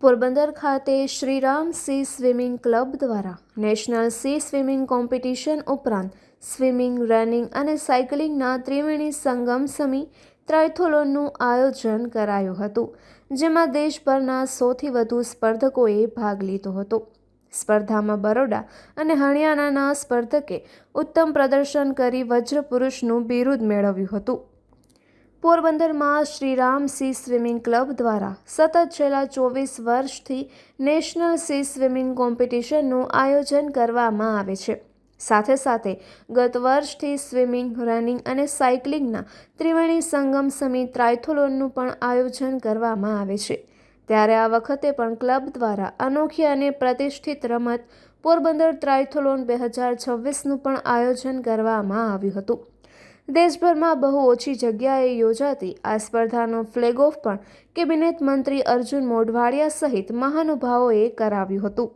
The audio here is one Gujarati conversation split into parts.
પોરબંદર ખાતે શ્રીરામ સી સ્વિમિંગ ક્લબ દ્વારા નેશનલ સી સ્વિમિંગ કોમ્પિટિશન ઉપરાંત સ્વિમિંગ, રનિંગ અને સાયકલિંગના ત્રિવેણી સંગમ સમી ટ્રાયથોલોનનું આયોજન કરાયું હતું, જેમાં દેશભરના સૌથી વધુ સ્પર્ધકોએ ભાગ લીધો હતો. સ્પર્ધામાં બરોડા અને હરિયાણાના સ્પર્ધકે ઉત્તમ પ્રદર્શન કરી વજ્ર પુરુષનું બિરુદ મેળવ્યું હતું. પોરબંદરમાં શ્રીરામ સી સ્વિમિંગ ક્લબ દ્વારા સતત છેલ્લા 24 વર્ષથી નેશનલ સી સ્વિમિંગ કોમ્પિટિશનનું આયોજન કરવામાં આવે છે. સાથે સાથે ગત વર્ષથી સ્વિમિંગ, રનિંગ અને સાયકલિંગના ત્રિવેણી સંગમ સમી ટ્રાયથોલોનનું પણ આયોજન કરવામાં આવે છે. ત્યારે આ વખતે પણ ક્લબ દ્વારા અનોખી અને પ્રતિષ્ઠિત રમત પોરબંદર ટ્રાયથોલોન 2026નું પણ આયોજન કરવામાં આવ્યું હતું. દેશભરમાં બહુ ઓછી જગ્યાએ યોજાતી આ સ્પર્ધાનો ફ્લેગ ઓફ પણ કેબિનેટ મંત્રી અર્જુન મોઢવાડિયા સહિત મહાનુભાવોએ કરાવ્યું હતું.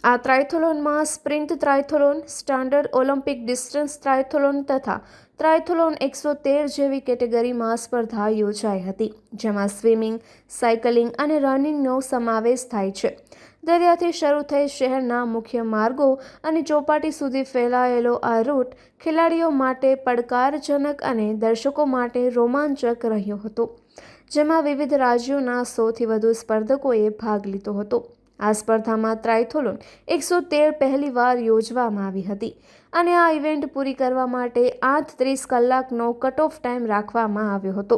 આ ટ્રાયથોલોનમાં સ્પ્રિન્ટ ટ્રાયથોલોન, સ્ટાન્ડર્ડ ઓલિમ્પિક ડિસ્ટન્સ ટ્રાયથોલોન તથા ટ્રાયથોલોન 113 જેવી કેટેગરીમાં સ્પર્ધા યોજાઈ હતી, જેમાં સ્વિમિંગ, સાયકલિંગ અને રનિંગનો સમાવેશ થાય છે. દરિયાથી શરૂ થઈ શહેરના મુખ્ય માર્ગો અને ચોપાટી સુધી ફેલાયેલો આ રૂટ ખેલાડીઓ માટે પડકારજનક અને દર્શકો માટે રોમાંચક રહ્યો હતો, જેમાં વિવિધ રાજ્યોના સૌથી વધુ સ્પર્ધકોએ ભાગ લીધો હતો. આ સ્પર્ધામાં ટ્રાયથોલોન 113 પહેલીવાર યોજવામાં આવી હતી અને આ ઇવેન્ટ પૂરી કરવા માટે 8:30 કલાકનો કટ ઓફ ટાઈમ રાખવામાં આવ્યો હતો.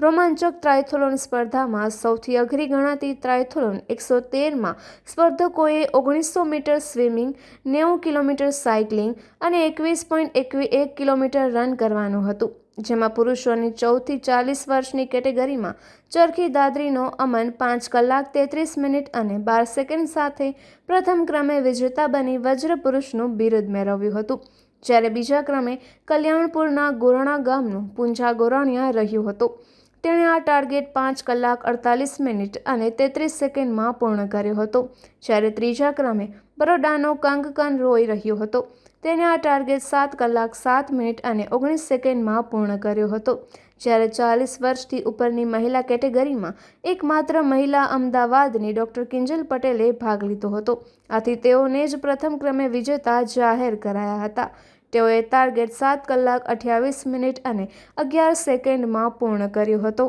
રોમાંચક ટ્રાયથોલોન સ્પર્ધામાં સૌથી અઘરી ગણાતી ટ્રાયથોલોન 113માં સ્પર્ધકોએ 1900 મીટર સ્વિમિંગ, 90 કિલોમીટર સાયકલિંગ અને 21.1 કિલોમીટર રન કરવાનું હતું, જેમાં પુરુષોની 14થી 40 વર્ષની કેટેગરીમાં ચરખી દાદરીનો અમન 5 કલાક 33 મિનિટ અને 12 સેકન્ડ સાથે પ્રથમ ક્રમે વિજેતા બની વજ્ર પુરુષનું બિરુદ મેળવ્યું હતું, જ્યારે બીજા ક્રમે કલ્યાણપુરના ગોરણા ગામનું પૂંજા ગોરાણીયા રહ્યું હતું. તેણે આ ટાર્ગેટ 5 કલાક 48 મિનિટ અને 33 સેકન્ડમાં પૂર્ણ કર્યો હતો, જ્યારે ત્રીજા ક્રમે બરોડાનો કંગકન રોય રહ્યો હતો. તેણે આ ટાર્ગેટ 7 કલાક 7 મિનિટ અને 19 સેકન્ડમાં પૂર્ણ કર્યો હતો, જ્યારે 40 વર્ષથી ઉપરની મહિલા કેટેગરીમાં એકમાત્ર મહિલા અમદાવાદની ડોક્ટર કિંજલ પટેલે ભાગ લીધો હતો. આથી તેઓને જ પ્રથમ ક્રમે વિજેતા જાહેર કરાયા હતા. તેઓએ ટાર્ગેટ 7 કલાક 28 મિનિટ અને 11 સેકન્ડમાં પૂર્ણ કર્યો હતો.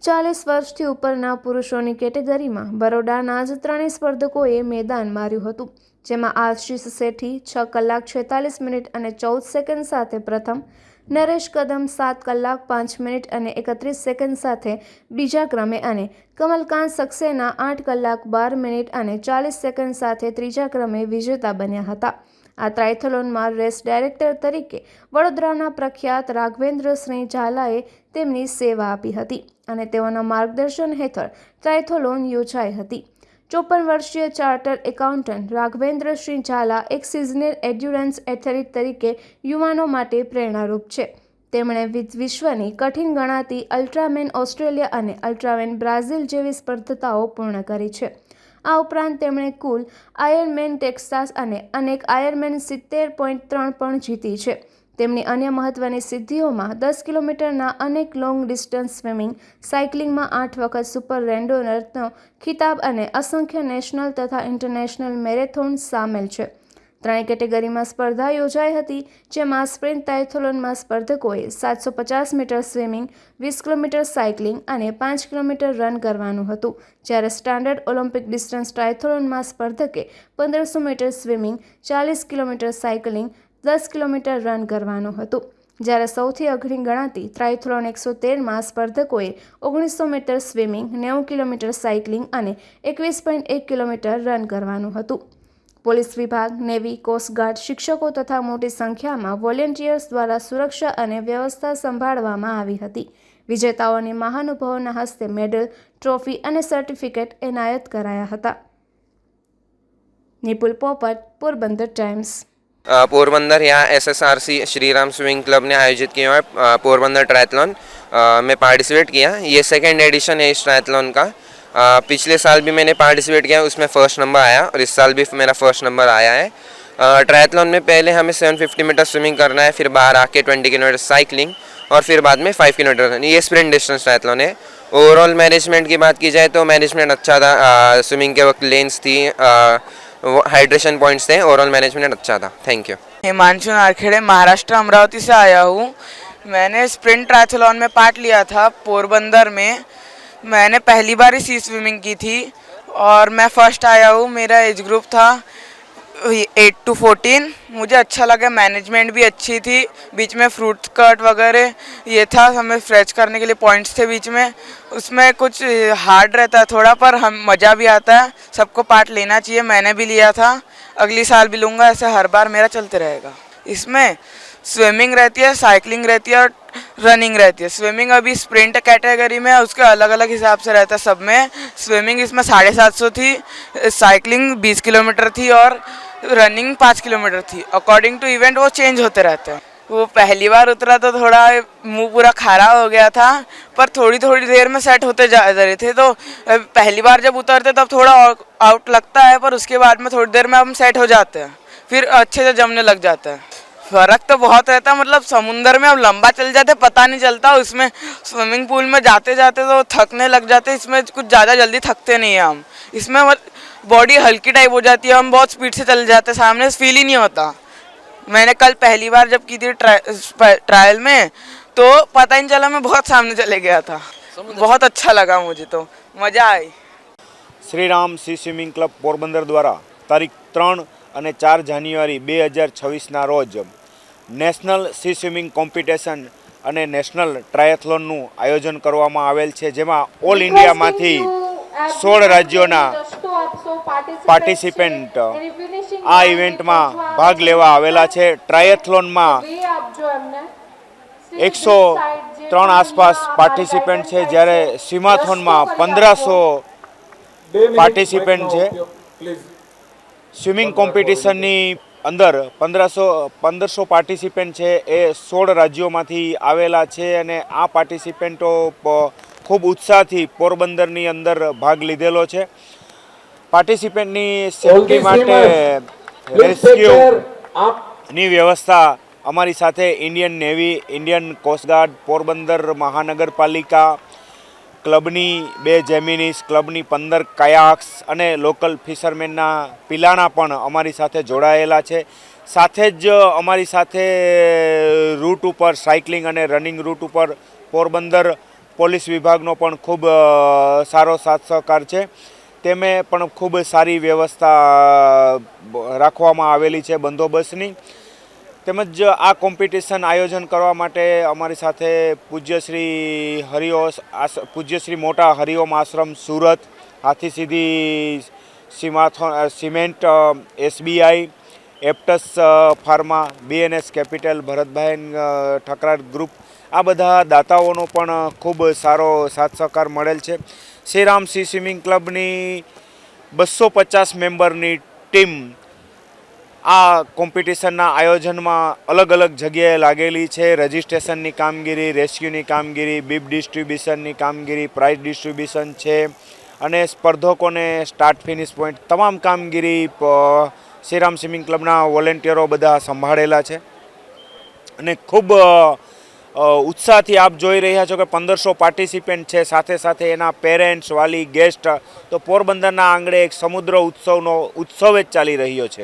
40 વર્ષથી ઉપરના પુરુષોની કેટેગરીમાં બરોડાના જ ત્રણેય સ્પર્ધકોએ મેદાન માર્યું હતું, જેમાં આશિષ શેઠી 6 કલાક 46 મિનિટ અને 14 સેકન્ડ સાથે પ્રથમ, નરેશ કદમ 7 કલાક 5 મિનિટ અને 31 સેકન્ડ સાથે બીજા ક્રમે અને કમલકાંત સક્સેના 8 કલાક 12 મિનિટ અને 40 સેકન્ડ સાથે ત્રીજા ક્રમે વિજેતા બન્યા હતા. આ ટ્રાયથોલોનમાં રેસ ડાયરેક્ટર તરીકે વડોદરાના પ્રખ્યાત રાઘવેન્દ્રસિંહ ઝાલાએ તેમની સેવા આપી હતી અને તેઓના માર્ગદર્શન હેઠળ ટ્રાયથોલોન યોજાઈ હતી. 54 વર્ષીય ચાર્ટર્ડ એકાઉન્ટન્ટ રાઘવેન્દ્રસિંહ ઝાલા એક સિઝનલ એન્ડ્યુરન્સ એથ્લેટ તરીકે યુવાનો માટે પ્રેરણારૂપ છે. તેમણે વિશ્વની કઠિન ગણાતી અલ્ટ્રામેન ઓસ્ટ્રેલિયા અને અલ્ટ્રામેન બ્રાઝિલ જેવી સ્પર્ધાઓ પૂર્ણ કરી છે. આ ઉપરાંત તેમણે કુલ આયર્નમેન ટેક્સાસ અને અનેક આયર્નમેન 70.3 પણ જીતી છે. તેમની અન્ય મહત્વની સિદ્ધિઓમાં 10 કિલોમીટરના અનેક લોંગ ડિસ્ટન્સ સ્વિમિંગ, સાયકલિંગમાં 8 વખત સુપર રેન્ડોનરનો ખિતાબ અને અસંખ્ય નેશનલ તથા ઇન્ટરનેશનલ મેરેથોન સામેલ છે. ત્રણેય કેટેગરીમાં સ્પર્ધા યોજાઈ હતી, જેમાં સ્પ્રિન્ટ ટ્રાયથોલોનમાં સ્પર્ધકોએ 750 મીટર સ્વિમિંગ, 20 કિલોમીટર સાયકલિંગ અને 5 કિલોમીટર રન કરવાનું હતું, જ્યારે સ્ટાન્ડર્ડ ઓલિમ્પિક ડિસ્ટન્સ ટ્રાયથોલોનમાં સ્પર્ધકે 1500 metre swimming, 40 kilometre cycling, 10 kilometre run કરવાનું હતું, જ્યારે સૌથી અઘરી ગણાતી ટ્રાયથોલોન 113માં સ્પર્ધકોએ 1900 મીટર સ્વિમિંગ, 90 કિલોમીટર સાયકલિંગ અને 21.1 કિલોમીટર રન કરવાનું હતું. પોલીસ વિભાગ, નેવી, કોસ્ટગાર્ડ, શિક્ષકો તથા મોટી સંખ્યામાં વોલેન્ટિયર્સ દ્વારા સુરક્ષા અને વ્યવસ્થા સંભાળવામાં આવી હતી. વિજેતાઓને મહાનુભાવોના હસ્તે મેડલ, ટ્રોફી અને સર્ટિફિકેટ એનાયત કરાયા હતા. નિપુલ પોપટ, पोरबंदर टाइम्स। पोरबंदर यहाँ एसएसआरसी श्रीराम स्विमिंग क्लब ने आयोजित किया है पोरबंदर ट्रायथलॉन में पार्टिसिपेट किया। ये सेकेंड एडिशन है इस ट्रायथलॉन का। पिछले साल भी मैंने पार्टिसिपेट किया, उसमें फर्स्ट नंबर आया और इस साल भी मेरा फर्स्ट नंबर आया है। ट्रायथलॉन में पहले हमें 750 मीटर स्विमिंग करना है, फिर बाहर आके 20 किलोमीटर साइकिलिंग और फिर बाद में 5 किलोमीटर। ये स्प्रिंट डिस्टेंस ट्रायथलॉन है। ओवरऑल मैनेजमेंट की बात की जाए तो मैनेजमेंट अच्छा था, स्विमिंग के वक्त लेंस थी, हाइड्रेशन पॉइंट्स थे, ओवरऑल मैनेजमेंट अच्छा था। Thank you. हिमांशु नारखेड़े, महाराष्ट्र अमरावती से आया हूँ। मैंने स्प्रिंट ट्रायथलॉन में पार्ट लिया था पोरबंदर में। मैंने पहली बार ही सी स्विमिंग की थी और मैं फर्स्ट आया हूँ। मेरा एज ग्रुप था 8 to 14। मुझे अच्छा लगा, मैनेजमेंट भी अच्छी थी, बीच में फ्रूट कट वगैरह ये था, हमें फ्रेच करने के लिए पॉइंट्स थे बीच में। उसमें कुछ हार्ड रहता है थोड़ा, पर हम मज़ा भी आता है, सबको पार्ट लेना चाहिए। मैंने भी लिया था, अगली साल भी लूँगा, ऐसे हर बार मेरा चलते रहेगा। इसमें स्विमिंग रहती है, साइकिलिंग रहती है और रनिंग रहती है। स्विमिंग अभी स्प्रिंट कैटेगरी में है, उसके अलग अलग हिसाब से रहता है सब में। स्विमिंग इसमें 750 थी, साइकिलिंग 20 किलोमीटर थी और रनिंग 5 किलोमीटर थी। अकॉर्डिंग टू इवेंट वो चेंज होते रहते हैं। वो पहली बार उतरा तो थोड़ा मुंह पूरा खारा हो गया था, पर थोड़ी थोड़ी देर में सेट होते जा रहे थे। तो पहली बार जब उतरते तब थोड़ा आउट लगता है, पर उसके बाद में थोड़ी देर में हम सेट हो जाते हैं, फिर अच्छे से जमने लग जाता है। फ़र्क तो बहुत रहता है, मतलब समुंदर में हम लंबा चल जाते पता नहीं चलता, उसमें स्विमिंग पूल में जाते जाते तो थकने लग जाते। इसमें कुछ ज़्यादा जल्दी थकते नहीं हैं हम। इसमें बॉडी हल्की टाइप हो जाती है, हम बहुत स्पीड से चल जाते, सामने फील ही नहीं होता। मैंने कल पहली बार जब की थी ट्रायल में, तो पता ही नहीं चला, मैं बहुत सामने चले गया था। बहुत अच्छा लगा, मुझे तो मज़ा आई। Shriram sea swimming club Porbandar દ્વારા તારીખ 3 અને 4 જાન્યુઆરી 2026ના રોજ નેશનલ સી સ્વિમિંગ કોમ્પિટિશન અને નેશનલ ટ્રાયથલોનનું આયોજન કરવામાં આવેલ છે, જેમાં ઓલ ઇન્ડિયામાંથી 16 રાજ્યોના પાર્ટિસિપન્ટ આ ઇવેન્ટમાં ભાગ લેવા આવેલા છે। ટ્રાયથલોનમાં 103 આસપાસ પાર્ટિસિપન્ટ છે, જ્યારે સ્વિમાથોનમાં 1500 પાર્ટિસિપન્ટ છે। સ્વિમિંગ કોમ્પિટિશનની અંદર 1500 પાર્ટિસિપન્ટ છે એ 16 રાજ્યોમાંથી આવેલા છે અને આ પાર્ટિસિપન્ટો ખૂબ ઉત્સાહથી પોરબંદરની અંદર ભાગ લીધેલો છે। પાર્ટિસિપન્ટની સેફટી માટે રેસ્ક્યુની વ્યવસ્થા અમારી સાથે Indian Navy, Indian coast guard, Porbandar મહાનગરપાલિકા, ક્લબની 2 જેમિનીસ, ક્લબની 15 કયાક્સ અને લોકલ ફિશરમેનના પિલાણા પણ અમારી સાથે જોડાયેલા છે। સાથે જ અમારી સાથે રૂટ ઉપર સાયકલિંગ અને રનિંગ રૂટ ઉપર પોરબંદર પોલીસ વિભાગનો પણ ખૂબ સારો સાથ સહકાર છે। તેમે પણ ખૂબ સારી વ્યવસ્થા રાખવામાં આવેલી છે બંદોબસ્તની। તેમજ આ કોમ્પિટિશન આયોજન કરવા માટે અમારી સાથે પૂજ્ય શ્રી મોટા હરિઓમ આશ્રમ Surat, Hathi Sidhi cement, SBI, Aptus pharma, BNS capital, Bharatbhai Thakrar group, આ બધા દાતાઓનો પણ ખૂબ સારો સાથ સહકાર મળેલ છે। શ્રીરામ સી સ્વિમિંગ ક્લબની 250 મેમ્બરની ટીમ આ કોમ્પિટિશનના આયોજનમાં અલગ અલગ જગ્યાએ લાગેલી છે। રજિસ્ટ્રેશનની કામગીરી, રેસ્ક્યુની કામગીરી, બીપ ડિસ્ટ્રીબ્યુશનની કામગીરી, પ્રાઇઝ ડિસ્ટ્રીબ્યુશન છે અને સ્પર્ધકોને સ્ટાર્ટ ફિનિશ પોઈન્ટ તમામ કામગીરી શ્રીરામ સ્વિમિંગ ક્લબના વોલેન્ટિયરો બધા સંભાળેલા છે અને ખૂબ ઉત્સાહથી આપ જોઈ રહ્યા છો કે 1500 પાર્ટિસિપન્ટ છે, સાથે સાથે એના પેરેન્ટ્સ, વાલી, ગેસ્ટ। તો પોરબંદરના આંગણે એક સમુદ્ર ઉત્સવ જ ચાલી રહ્યો છે।